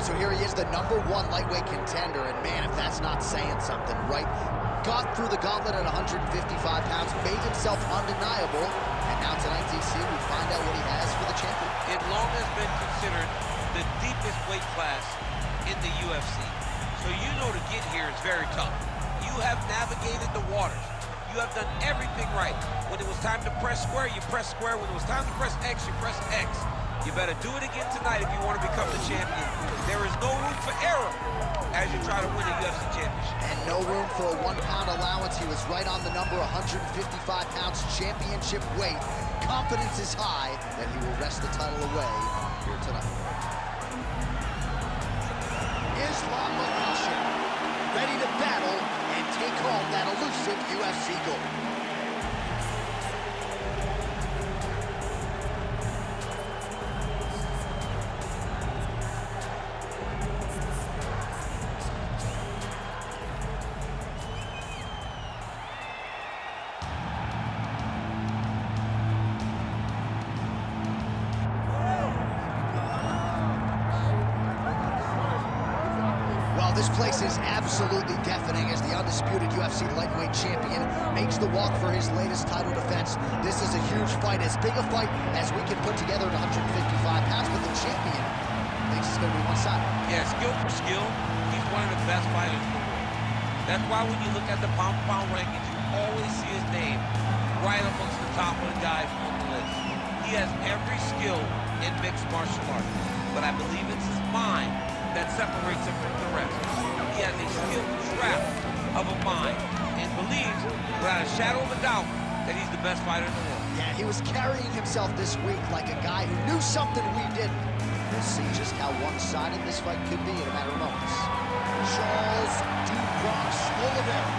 so here he is, the #1 lightweight contender, and man, if that's not saying something, right? Got through the gauntlet at 155 pounds, made himself undeniable, and now tonight, DC, we find out what he has for the champion. It long has been considered the deepest weight class in the UFC. So you know to get here is very tough. You have navigated the waters. You have done everything right. When it was time to press square, you press square. When it was time to press X, you press X. You better do it again tonight if you want to become the champion. There is no room for error as you try to win a UFC championship. And no room for a 1-pound allowance. He was right on the number, 155 pounds championship weight. Confidence is high that he will wrest the title away here tonight. Islam Makhachev, ready to battle and take home that elusive UFC gold. This place is absolutely deafening as the undisputed UFC lightweight champion makes the walk for his latest title defense. This is a huge fight, as big a fight as we can put together at 155 pounds, but the champion thinks it's going to be one-sided. Yeah, skill for skill, he's one of the best fighters in the world. That's why when you look at the pound-for-pound rankings, you always see his name right amongst the top of the guys on the list. He has every skill in mixed martial arts, but I believe it's his mind that separates him from the rest. He has a skilled trap of a mind and believes, without a shadow of a doubt, that he's the best fighter in the world. Yeah, he was carrying himself this week like a guy who knew something we didn't. We'll see just how one-sided this fight could be in a matter of moments. Charles Dubronx Oliveira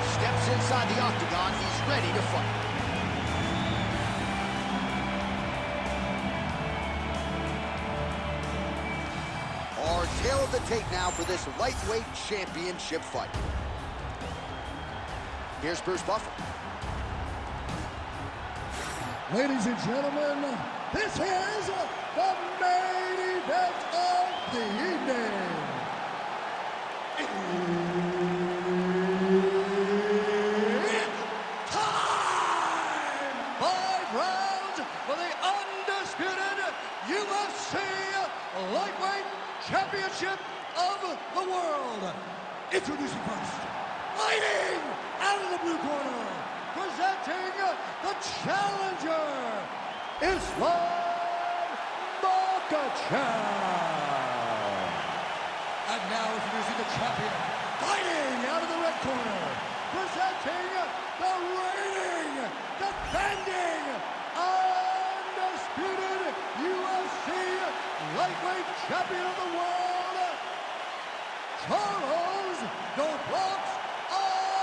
steps inside the octagon. He's ready to fight. Our tale of the tape now for this lightweight championship fight. Here's Bruce Buffer. Ladies and gentlemen, this is the main event of the evening. It's time! 5 rounds for the undisputed UFC lightweight championship of the world. Introducing first, fighting out of the blue corner, presenting the challenger, Islam Makhachev. And now introducing the champion, fighting out of the red corner, presenting the reigning, defending, undisputed UFC lightweight champion of the world, Charles Dubronx Oliveira.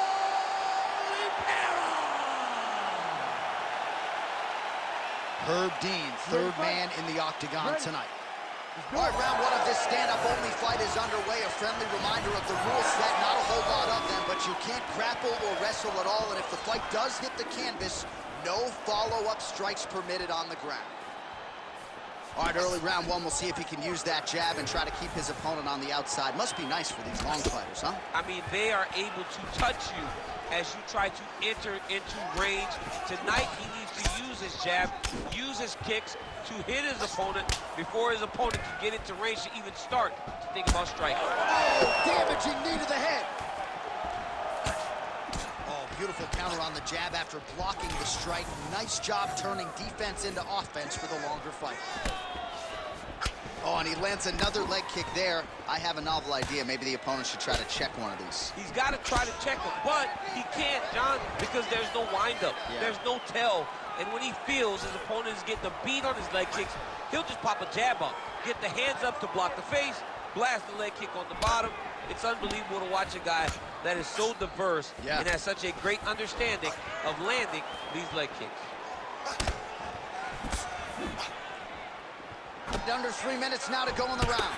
Herb Dean, third man in the octagon tonight. All right, round 1 of this stand-up-only fight is underway. A friendly reminder of the rule set, not a whole lot of them, but you can't grapple or wrestle at all, and if the fight does hit the canvas, no follow-up strikes permitted on the ground. All right, early round 1, we'll see if he can use that jab and try to keep his opponent on the outside. Must be nice for these long fighters, huh? I mean, they are able to touch you as you try to enter into range. Tonight, he needs to use his jab, use his kicks to hit his opponent before his opponent can get into range to even start to think about striking. Oh, damaging knee to the head. Oh, beautiful counter on the jab after blocking the strike. Nice job turning defense into offense for the longer fight. Oh, and he lands another leg kick there. I have a novel idea. Maybe the opponent should try to check one of these. He's got to try to check him, but he can't, John, because there's no windup. Yeah. There's no tell. And when he feels his opponent is getting a beat on his leg kicks, he'll just pop a jab up, get the hands up to block the face, blast the leg kick on the bottom. It's unbelievable to watch a guy that is so diverse and has such a great understanding of landing these leg kicks. Under 3 minutes now to go in the round.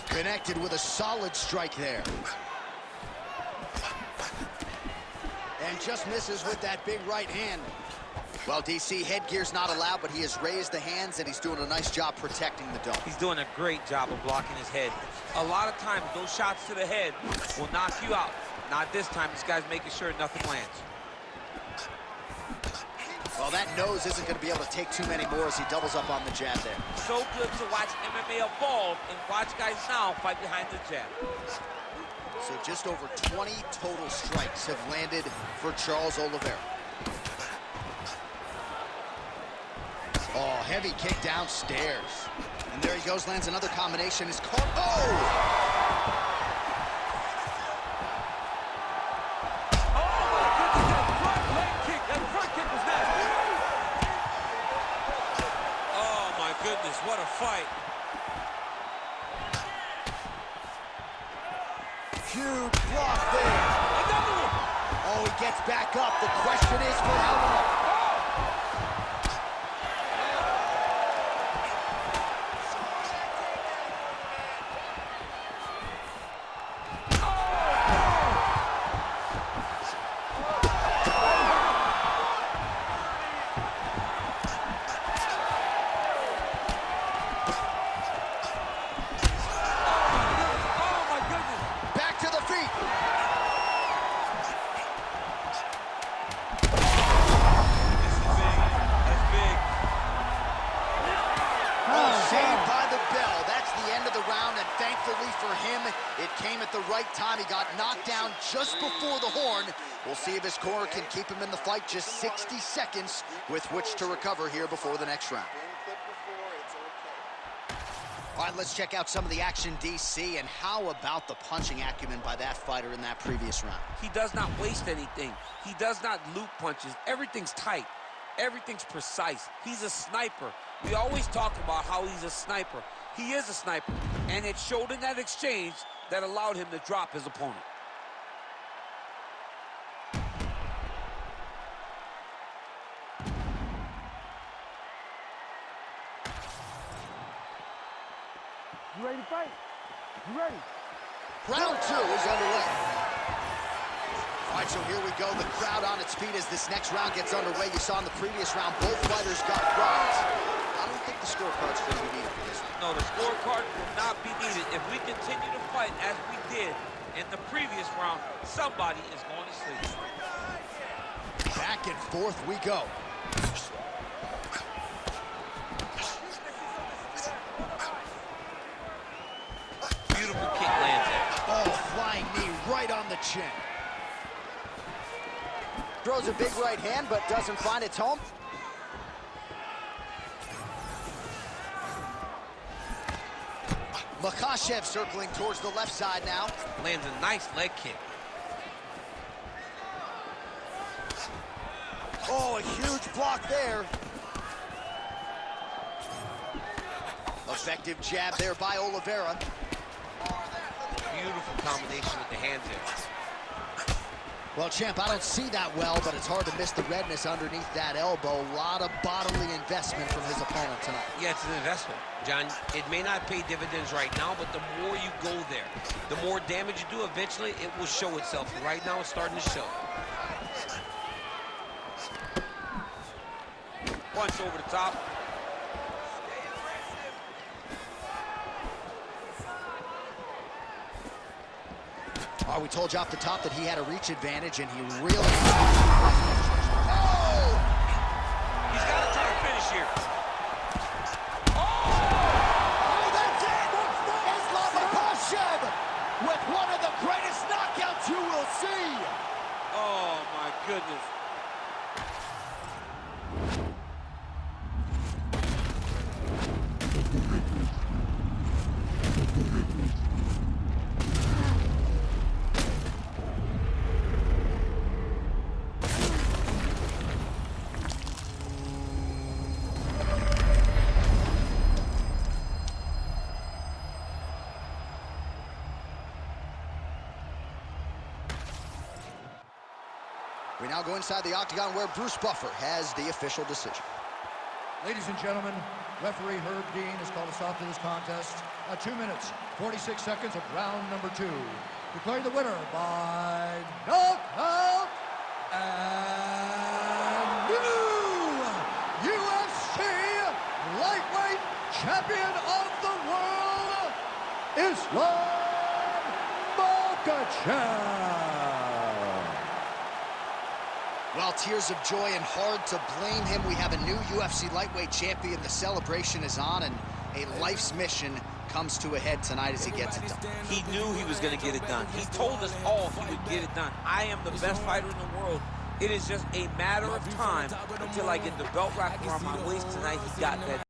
Connected with a solid strike there. And just misses with that big right hand. Well, DC, headgear's not allowed, but he has raised the hands, and he's doing a nice job protecting the dome. He's doing a great job of blocking his head. A lot of times, those shots to the head will knock you out. Not this time. This guy's making sure nothing lands. Well, that nose isn't going to be able to take too many more as he doubles up on the jab there. So good to watch MMA evolve and watch guys now fight behind the jab. So just over 20 total strikes have landed for Charles Oliveira. Oh, heavy kick downstairs. And there he goes, lands another combination. Is caught. Oh! Goodness, what a fight. Huge block there. Another one. Oh, he gets back up. The question is for how long? Thankfully for him, it came at the right time. He got knocked down just before the horn. We'll see if his corner can keep him in the fight. Just 60 seconds with which to recover here before the next round. All right, let's check out some of the action, DC, and how about the punching acumen by that fighter in that previous round? He does not waste anything. He does not loop punches. Everything's tight. Everything's precise. He's a sniper. We always talk about how he's a sniper. He is a sniper, and it showed in that exchange that allowed him to drop his opponent. You ready to fight? You ready? Round 2 is underway. All right, so here we go. The crowd on its feet as this next round gets underway. You saw in the previous round, both fighters got rocked. I don't think the scorecard's going to be needed for this one. No, the scorecard will not be needed. If we continue to fight as we did in the previous round, somebody is going to sleep. Back and forth we go. Beautiful kick lands there. Oh, flying knee right on the chin. Throws a big right hand, but doesn't find its home. Makhachev circling towards the left side now. Lands a nice leg kick. Oh, a huge block there. Effective jab there by Oliveira. Beautiful combination with the hands there. Well, champ, I don't see that well, but it's hard to miss the redness underneath that elbow. A lot of bodily investment from his opponent tonight. Yeah, it's an investment, John. It may not pay dividends right now, but the more you go there, the more damage you do, eventually it will show itself. Right now, it's starting to show. Punch over the top. Oh, we told you off the top that he had a reach advantage, and he really... Oh! He's got to try to finish here. Oh, that's it! Islam Makhachev with one of the greatest knockouts you will see! Oh, my goodness. We now go inside the octagon where Bruce Buffer has the official decision. Ladies and gentlemen, referee Herb Dean has called a stop to this contest at 2 minutes, 46 seconds of round number 2. Declaring the winner by knockout and new champion of the world, Islam Makhachev. Well, tears of joy and hard to blame him. We have a new UFC lightweight champion. The celebration is on, and a life's mission comes to a head tonight as he gets it done. He knew he was going to get it done. He told us all he would get it done. I am the best fighter in the world. It is just a matter of time until I get the belt wrapped around my waist tonight. He got that